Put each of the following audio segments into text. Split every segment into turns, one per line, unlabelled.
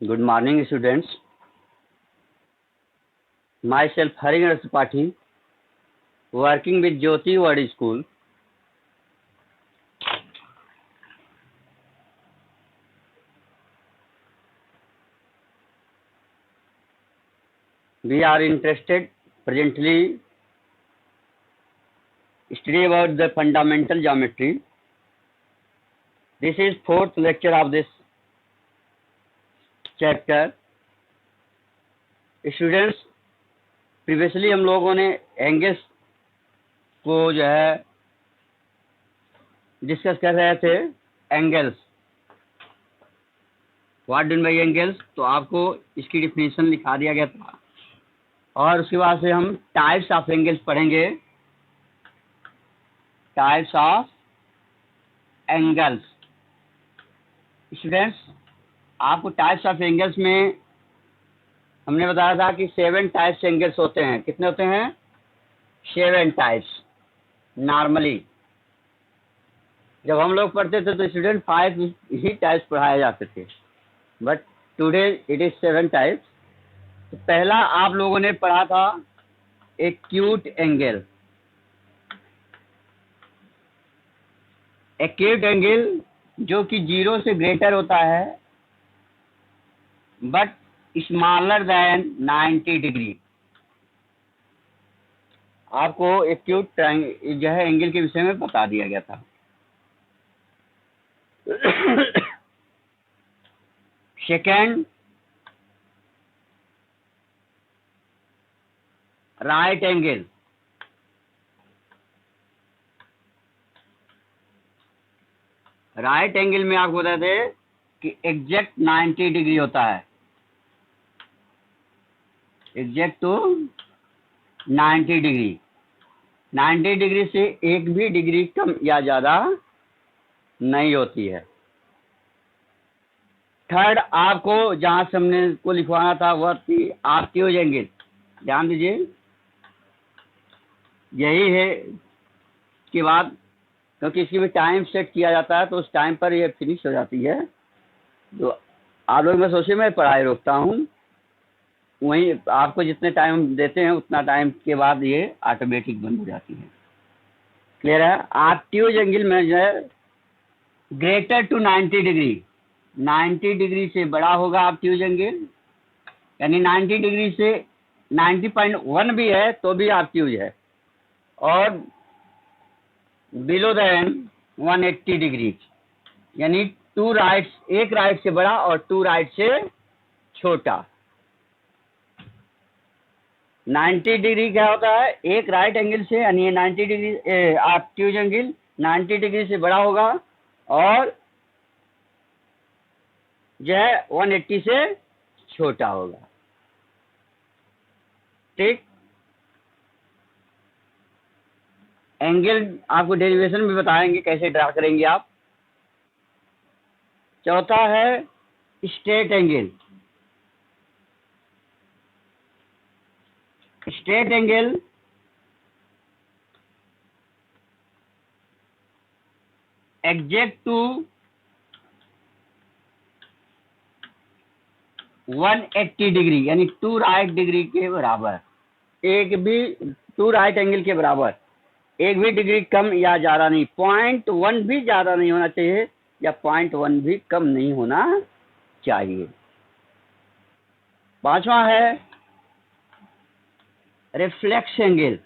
Good morning, students. Myself Harinder Tripathi, working with Jyoti Word School. We are interested presently study about the fundamental geometry. This is fourth lecture of this chapter. Students, previously हम लोगों ने angles को जो है discuss कर रहे थे. Angles, what do by angles, तो आपको इसकी डिफिनेशन लिखा दिया गया था और उसके बाद से हम टाइप्स ऑफ एंगल्स पढ़ेंगे. Types of angles. स्टूडेंट्स, आपको टाइप्स ऑफ एंगल्स में हमने बताया था कि 7 टाइप्स एंगल्स होते हैं. कितने होते हैं? 7 टाइप्स. नॉर्मली जब हम लोग पढ़ते थे तो स्टूडेंट 5 ही टाइप्स पढ़ाए जाते थे, but today it is 7 types. तो पहला आप लोगों ने पढ़ा था एक्यूट एंगल. एक्यूट एंगल जो कि 0 से ग्रेटर होता है बट स्मॉलर देन 90 डिग्री. आपको एक्यूट जो है एंगल के विषय में बता दिया गया था. Second, right angle. Right angle में आपको बता दें कि एग्जैक्ट 90 डिग्री होता है. Exact to 90 degree. 90 डिग्री से एक भी डिग्री कम या ज़्यादा नहीं होती है. थर्ड, आपको जहाँ से हमने को लिखवाना था वह थी ऑब्ट्यूज एंगल. ध्यान दीजिए, यही है कि बात, क्योंकि इसकी भी टाइम सेट किया जाता है तो उस टाइम पर ये फिनिश हो जाती है. तो आप लोग, मैं सोचिए मैं पढ़ाई रोकता हूँ, वहीं आपको जितने टाइम देते हैं उतना टाइम के बाद ये ऑटोमेटिक बंद हो जाती है. क्लियर है? ऑब्ट्यूज एंगल में जो है ग्रेटर टू 90 डिग्री, 90 डिग्री से बड़ा होगा ऑब्ट्यूज एंगल. यानी 90 डिग्री से 90.1 भी है तो भी ऑब्ट्यूज है. और बिलो देन 180 डिग्री, यानी 2 राइट्स, एक राइट से बड़ा और 2 राइट से छोटा. 90 डिग्री क्या होता है? एक राइट एंगल से, यानी ये 90 डिग्री ऑब्ट्यूज एंगल 90 डिग्री से बड़ा होगा और जो है 180 से छोटा होगा. ठीक. एंगल आपको डेरिवेशन भी बताएंगे कैसे ड्रा करेंगे आप. चौथा है straight angle. Straight angle exact to 180 degree, यानी 2 राइट डिग्री के बराबर. एक भी 2 राइट एंगल के बराबर, एक भी डिग्री कम या ज़्यादा नहीं. 0.1 भी ज़्यादा नहीं होना चाहिए या 0.1 भी कम नहीं होना चाहिए. पांचवा है रिफ्लेक्स एंगल.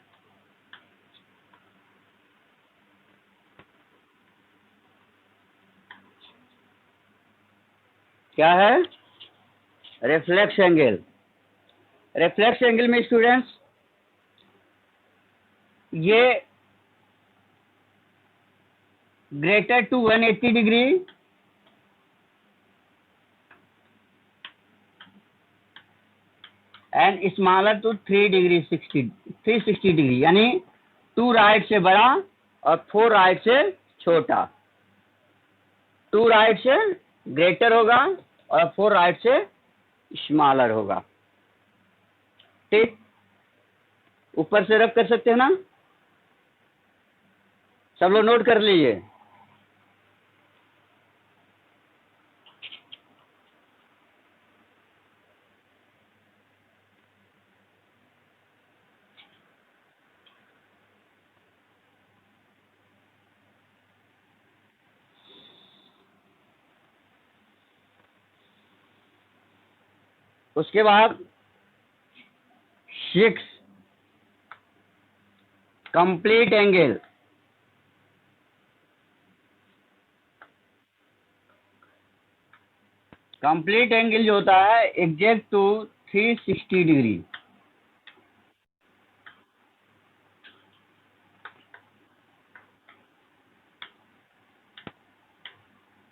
क्या है? Reflex angle. रिफ्लेक्स एंगल में स्टूडेंट्स ये greater to 180 degree and smaller to 360 degree, यानी 2 राइट से बड़ा और 4 राइट से छोटा. 2 राइट से ग्रेटर होगा और 4 राइट से स्मॉलर होगा. ठीक. ऊपर से रब कर सकते हैं ना? सब लोग नोट कर लीजिए. उसके बाद 6 कंप्लीट एंगल। कंप्लीट एंगल जो होता है एग्जैक्ट टू 360 डिग्री।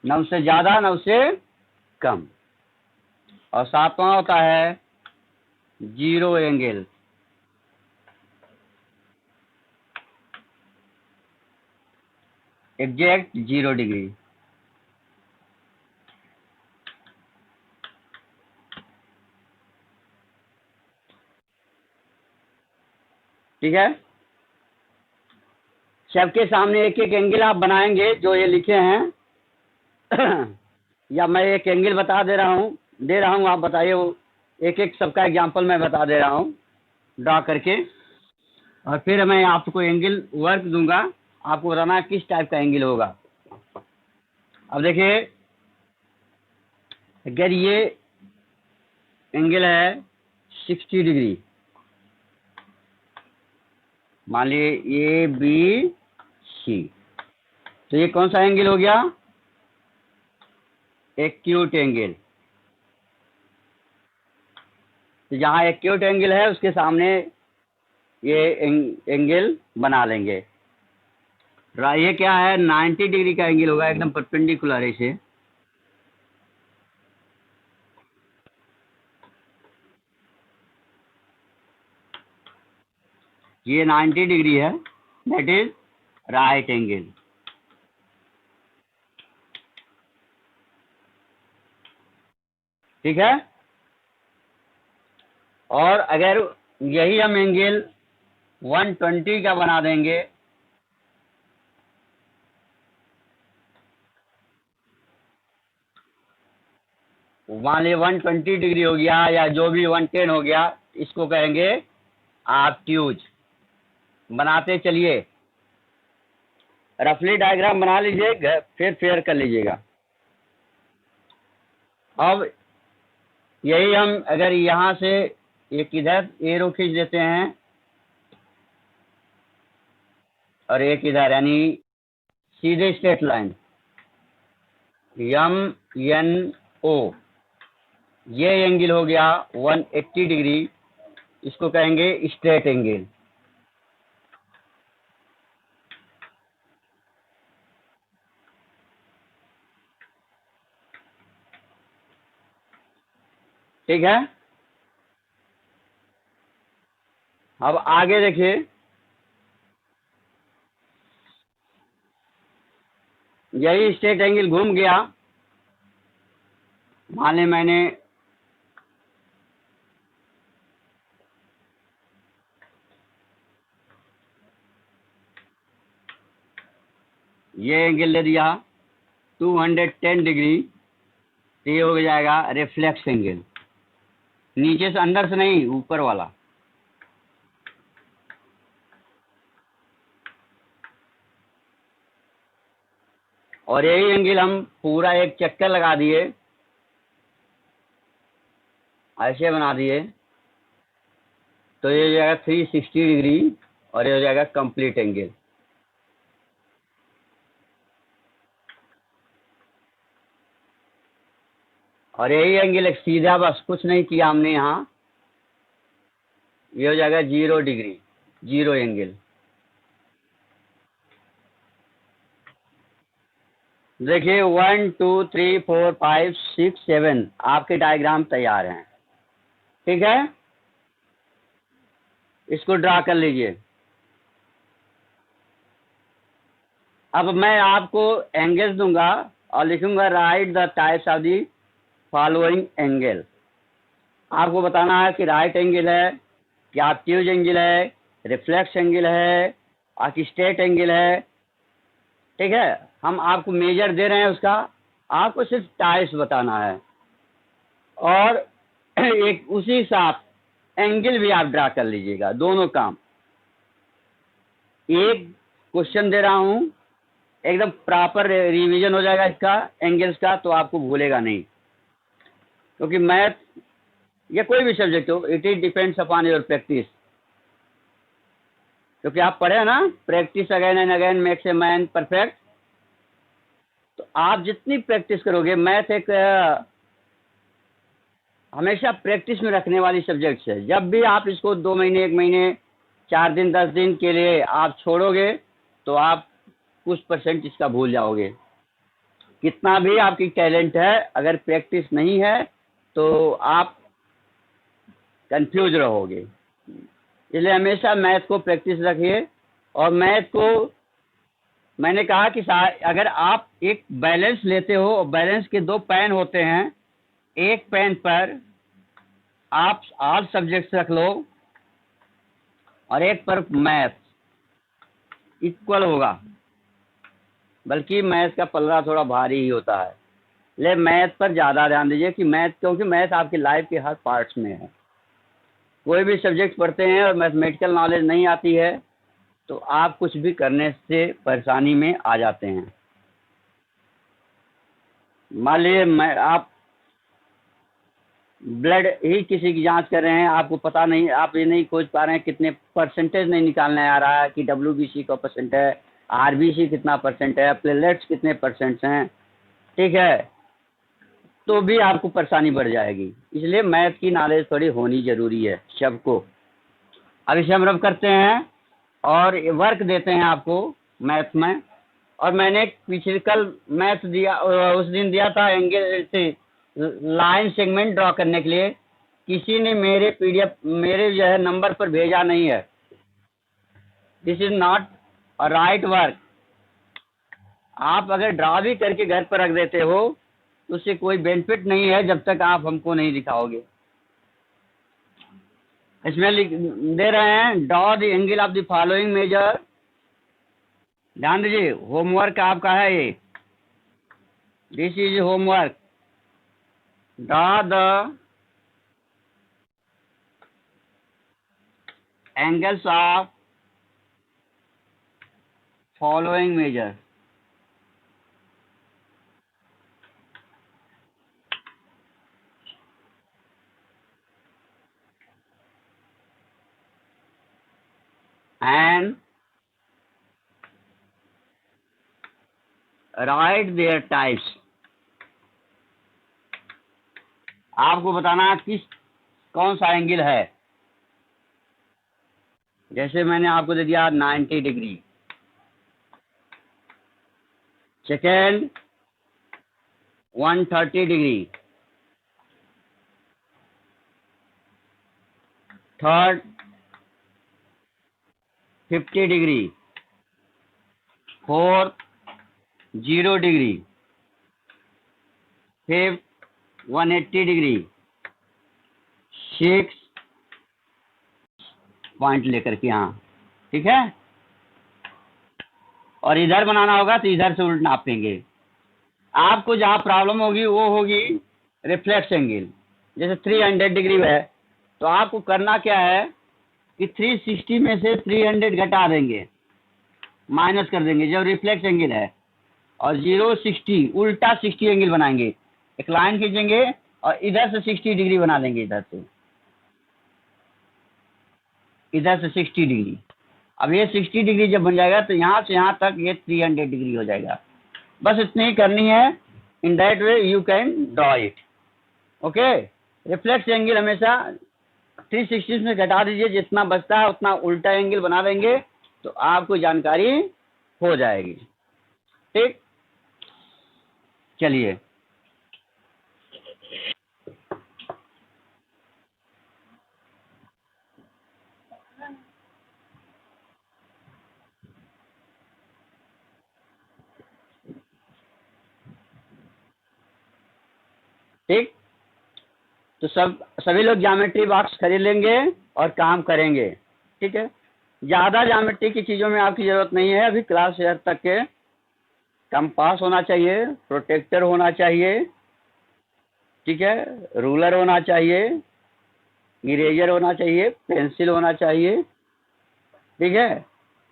न उससे ज़्यादा न उससे कम। और 7वां होता है जीरो एंगल। Exact 0 degree. ठीक है, सबके सामने एक एक एंगल आप बनाएंगे जो ये लिखे हैं या मैं एक एंगल बता दे रहा हूँ, आप बताइए। वो एक एक सबका एग्जांपल मैं बता दे रहा हूँ ड्रा करके, और फिर मैं आपको एंगल वर्क दूंगा, आपको बताना है किस टाइप का एंगल होगा। अब देखिए, अगर ये एंगल है 60 डिग्री, मान लीजिए ABC, तो ये कौन सा एंगल हो गया? Acute angle. तो जहाँ एक्यूट एंगल है उसके सामने ये एंगल बना लेंगे। ये क्या है? 90 डिग्री का एंगल होगा, एकदम परपेंडिकुलर ऐसे। ये 90 डिग्री है, दैट इज राइट एंगल। ठीक है, और अगर यही हम एंगल 120 का बना देंगे, मान लीजिए 120 डिग्री हो गया या जो भी 110 हो गया, इसको कहेंगे ऑब्ट्यूज। बनाते चलिए, रफली डायग्राम बना लीजिए, फिर फेयर कर लीजिएगा। अब यही हम अगर यहाँ से एक इधर एरो खींच देते हैं और एक इधर, यानी सीधे स्ट्रेट लाइन MNO, ये एंगल हो गया 180 डिग्री, इसको कहेंगे स्ट्रेट एंगल। ठीक है, अब आगे देखिए, यही स्ट्रेट एंगल घूम गया, मान लें मैंने ये एंगल ले दिया 210 डिग्री, तो ये हो जाएगा रिफ्लेक्स एंगल। नीचे से, अंदर से नहीं, ऊपर वाला। और यही एंगल हम पूरा एक चक्कर लगा दिए, ऐसे बना दिए, तो ये हो जाएगा 360 डिग्री और ये हो जाएगा कंप्लीट एंगल। और यही एंगल एक सीधा, बस कुछ नहीं किया हमने यहाँ, ये हो जाएगा 0 डिग्री, 0 एंगल। देखिए 1 2 3 4 5 6 7 आपके डायग्राम तैयार हैं। ठीक है, इसको ड्रा कर लीजिए। अब मैं आपको एंगल्स दूंगा और लिखूंगा right the types of the following angle. आपको बताना है कि राइट एंगल है, क्या ऑब्ट्यूज एंगल है, रिफ्लेक्स एंगल है, स्ट्रेट एंगल है। ठीक है, हम आपको मेजर दे रहे हैं उसका, आपको सिर्फ टाइप्स बताना है, और एक उसी साथ एंगल भी आप ड्रा कर लीजिएगा, दोनों काम। एक क्वेश्चन दे रहा हूं, एकदम प्रॉपर रिवीजन हो जाएगा इसका, एंगल्स का, तो आपको भूलेगा नहीं, क्योंकि मैथ या कोई भी सब्जेक्ट हो, it is depends upon your practice. क्योंकि आप पढ़े हैं ना, practice again and again makes a man perfect. तो आप जितनी प्रैक्टिस करोगे, मैथ एक हमेशा प्रैक्टिस में रखने वाली सब्जेक्ट है। जब भी आप इसको 2 महीने, 1 महीने, 4 दिन, 10 दिन के लिए आप छोड़ोगे तो आप कुछ परसेंट इसका भूल जाओगे। कितना भी आपकी टैलेंट है, अगर प्रैक्टिस नहीं है तो आप कंफ्यूज रहोगे। इसलिए हमेशा मैथ को प्रैक्टिस रखिए। और मैथ को मैंने कहा कि अगर आप एक बैलेंस लेते हो, बैलेंस के 2 पेन होते हैं, एक पेन पर आप ऑल सब्जेक्ट्स रख लो और एक पर मैथ, इक्वल होगा। बल्कि मैथ का पल्ला थोड़ा भारी ही होता है, ले मैथ पर ज़्यादा ध्यान दीजिए कि मैथ, क्योंकि मैथ आपकी लाइफ के हर पार्ट्स में है। कोई भी सब्जेक्ट पढ़ते हैं और मैथमेटिकल नॉलेज नहीं आती है तो आप कुछ भी करने से परेशानी में आ जाते हैं। मान लीजिए आप ब्लड ही किसी की जांच कर रहे हैं, आपको पता नहीं, आप ये नहीं खोज पा रहे हैं, कितने परसेंटेज नहीं निकालने आ रहा है कि WBC का परसेंट है, RBC कितना परसेंट है, प्लेटलेट्स कितने परसेंट हैं, ठीक है, तो भी आपको परेशानी बढ़ जाएगी। इसलिए मैथ की नॉलेज थोड़ी होनी ज़रूरी है सबको। अब इसे हम रब करते हैं और वर्क देते हैं आपको मैथ में। और मैंने पिछले कल मैथ दिया, उस दिन दिया था एंगल से लाइन सेगमेंट ड्रॉ करने के लिए। किसी ने मेरे PDF मेरे जो है नंबर पर भेजा नहीं है। This is not a right work. आप अगर ड्रॉ भी करके घर पर रख देते हो तो उससे कोई बेनिफिट नहीं है जब तक आप हमको नहीं दिखाओगे। इसमें दे रहे हैं, draw the angle of the following measure. ध्यान दीजिए, होमवर्क आपका है ये, this is homework. Draw the angles of following measure। and write their types। आपको बताना कौन सा एंगल है। जैसे मैंने आपको दे दिया 90 degree, second 130 degree, third 50 degree, fourth 0 degree, fifth 180 degree, 6 point लेकर के, यहाँ ठीक है। और इधर बनाना होगा तो इधर से उल्ट नापेंगे। आपको जहाँ प्रॉब्लम होगी वो होगी रिफ्लेक्स एंगल। जैसे 300 डिग्री है तो आपको करना क्या है कि 360 में से 300 घटा देंगे, माइनस कर देंगे जब रिफ्लेक्स एंगल है, और 060 उल्टा 60 एंगल बनाएंगे। एक लाइन खींचेंगे और इधर से 60 डिग्री बना देंगे, इधर से 60 डिग्री। अब ये 60 डिग्री जब बन जाएगा तो यहाँ से यहाँ तक ये 300 डिग्री हो जाएगा। बस इतनी ही करनी है। In that way you can draw it. Okay, reflex angle हमेशा 360 में घटा दीजिए, जितना बचता है उतना उल्टा एंगल बना देंगे तो आपको जानकारी हो जाएगी। ठीक, चलिए ठीक, तो सभी लोग ज्योमेट्री बॉक्स खरीद लेंगे और काम करेंगे। ठीक है, ज़्यादा ज्योमेट्री की चीज़ों में आपकी ज़रूरत नहीं है। अभी क्लास 8 तक के कंपास होना चाहिए, प्रोटेक्टर होना चाहिए, ठीक है, रूलर होना चाहिए, इरेजर होना चाहिए, पेंसिल होना चाहिए, ठीक है।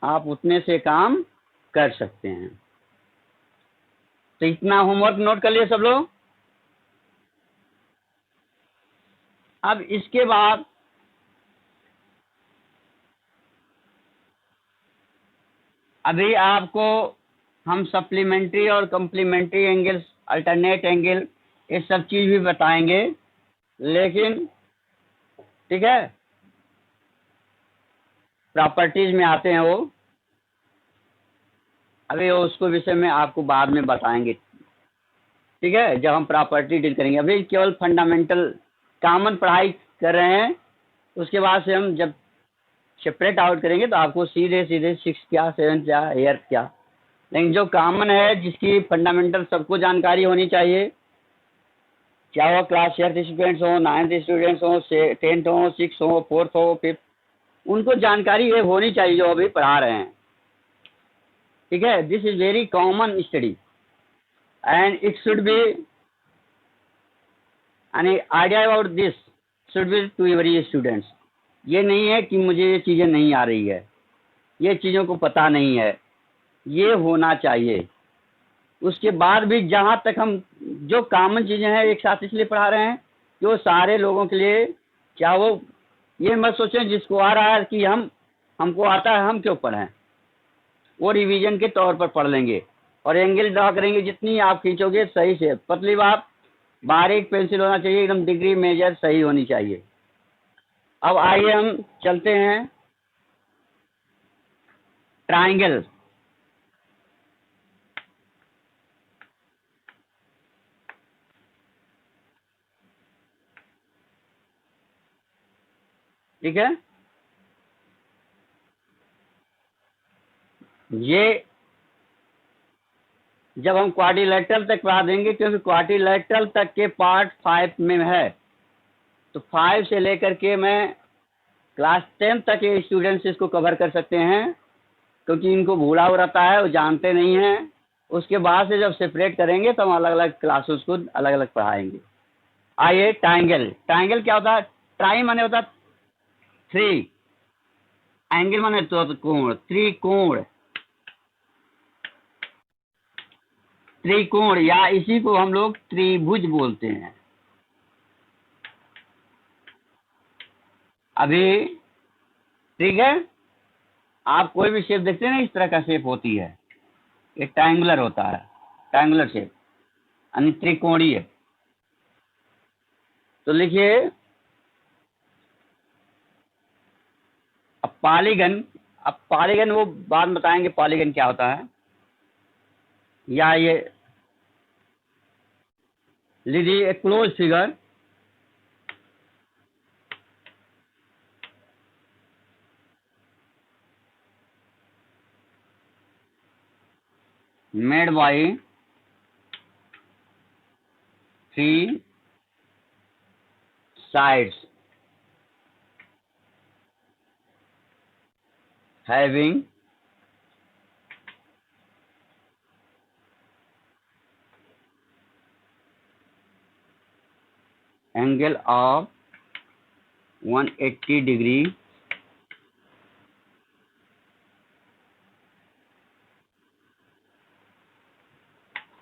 आप उतने से काम कर सकते हैं। तो इतना होमवर्क नोट कर लिए सब लोग। अब इसके बाद अभी आपको हम सप्लीमेंट्री और कम्प्लीमेंट्री एंगल्स, अल्टरनेट एंगल, ये सब चीज़ भी बताएंगे, लेकिन ठीक है, प्रॉपर्टीज में आते हैं वो, अभी उसको विषय में आपको बाद में बताएंगे, ठीक है, जब हम प्रॉपर्टी डील करेंगे। अभी केवल फंडामेंटल कॉमन पढ़ाई कर रहे हैं, उसके बाद से हम जब सेपरेट आउट करेंगे तो आपको सीधे सीधे 6 क्या 7 क्या एयर क्या, लेकिन जो कॉमन है, जिसकी फंडामेंटल सबको जानकारी होनी चाहिए, चाहे वो क्लास 8th स्टूडेंट्स हो, 9th स्टूडेंट्स हो, 10th हो, 6th हो, 4th हो, 5th, उनको जानकारी ये होनी चाहिए जो अभी पढ़ा रहे हैं, ठीक है। This is very common study and it should be an idea about this should be to every students. ये नहीं है कि मुझे ये चीज़ें नहीं आ रही है, ये चीज़ों को पता नहीं है, ये होना चाहिए। उसके बाद भी जहाँ तक हम जो कॉमन चीज़ें हैं एक साथ इसलिए पढ़ा रहे हैं कि वो सारे लोगों के लिए, क्या वो ये मत सोचें जिसको आ रहा है कि हमको आता है हम क्यों पढ़ें, वो रिवीजन के तौर पर पढ़ लेंगे और एंगल ड्रा करेंगे, जितनी आप खींचोगे सही से, पतली बात, बारीक पेंसिल होना चाहिए, एकदम डिग्री मेजर सही होनी चाहिए। अब आइए हम चलते हैं ट्राइंगल। ठीक है, ये जब हम क्वाड्रिलेटरल तक पढ़ा देंगे, क्योंकि क्वाड्रिलेटरल तक के पार्ट 5 में है, तो 5 से लेकर के मैं क्लास 10 तक के स्टूडेंट्स इसको कवर कर सकते हैं, क्योंकि इनको भूला हो रहता है, वो जानते नहीं हैं। उसके बाद से जब सेपरेट करेंगे तो हम अलग अलग क्लासेस को अलग अलग पढ़ाएंगे। आइए ट्राइंगल। ट्राइंगल क्या होता है? ट्राई माने होता है 3, एंगल माने तो कोण, त्रिकोण, त्रिकोण, या इसी को हम लोग त्रिभुज बोलते हैं। अभी ठीक है, आप कोई भी शेप देखते हैं ना, इस तरह का शेप होती है, ये ट्रायंगुलर होता है, ट्रायंगुलर शेप यानी त्रिकोणीय। तो लिखिए, अब पॉलीगन वो बाद में बताएंगे पॉलीगन क्या होता है। या ये लीजिए एक close figure, made by 3 sides having angle of 180 degree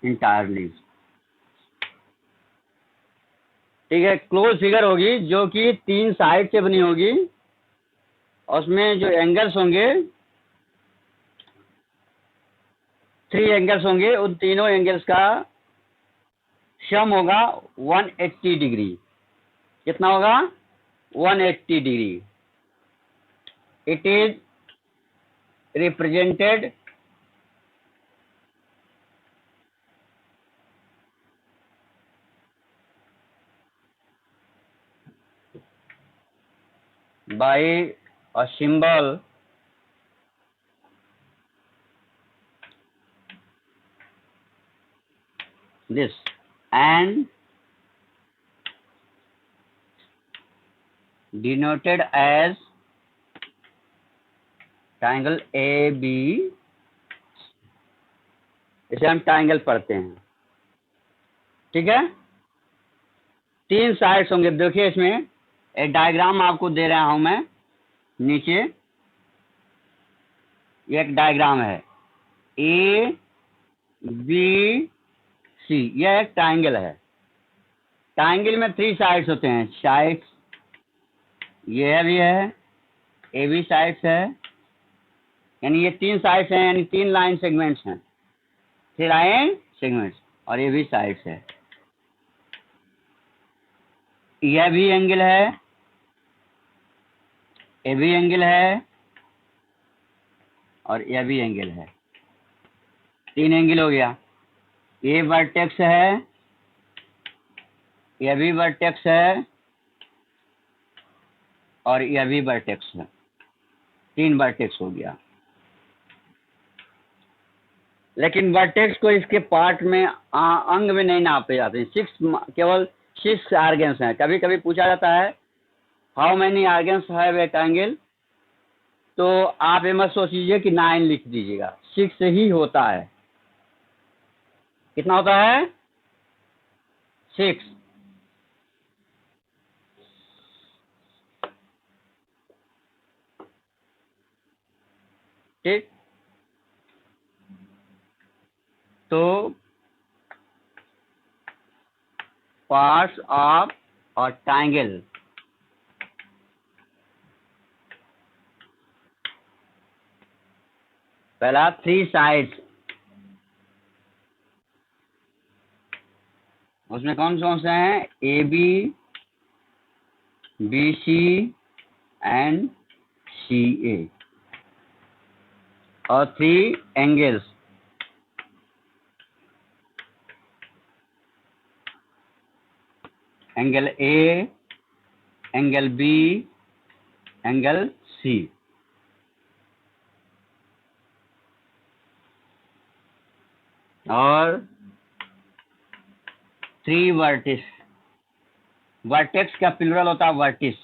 entirely। ठीक है, क्लोज फिगर होगी जो कि 3 साइड से बनी होगी, और उसमें जो एंगल्स होंगे 3 एंगल्स होंगे, उन तीनों एंगल्स का सम होगा 180 डिग्री। कितना होगा? 180 degree. It is represented by a symbol this and denoted as triangle AB। इसे हम ट्राइंगल पढ़ते हैं, ठीक है। 3 साइड्स होंगे, देखिए इसमें एक डायग्राम आपको दे रहा हूं मैं नीचे, ये एक डायग्राम है ए बी सी, यह एक ट्राइंगल है। ट्राइंगल में 3 साइड्स होते हैं, साइड्स ये भी है, ए बी साइड्स है, यानी ये 3 साइड्स हैं, यानी 3 लाइन सेगमेंट्स हैं, 3 लाइन सेगमेंट्स, और ये भी साइड्स है। यह भी एंगल है, ये भी एंगल है, और यह भी एंगल है, 3 एंगल हो गया। ये वर्टेक्स है, यह भी वर्टेक्स है, और यह भी वर्टेक्स है, 3 वर्टेक्स हो गया। लेकिन वर्टेक्स को इसके पार्ट में अंग में नहीं नापे जाते हैं। केवल 6 आर्गन्स हैं। कभी कभी पूछा जाता है how many organs have a triangle, तो आप ये मत सोचिए कि 9 लिख दीजिएगा, 6 ही होता है। कितना होता है? 6। ठीक, तो पार्ट्स ऑफ और ट्रायंगल, पहला 3 साइड्स, उसमें कौन कौन से हैं? A B, B C and C A, और 3 angles, angle A, angle B, angle C. और 3 वर्टिस, वर्टेक्स का प्लुरल होता है वर्टिस,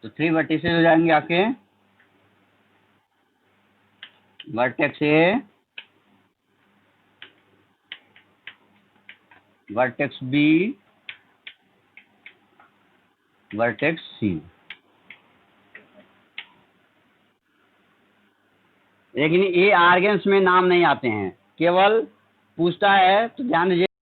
तो 3 वर्टिसेस हो जाएंगे आपके। Vertex A, vertex B, vertex C. लेकिन ये आर्गन्स में नाम नहीं आते हैं, केवल पूछता है तो ध्यान दीजिए।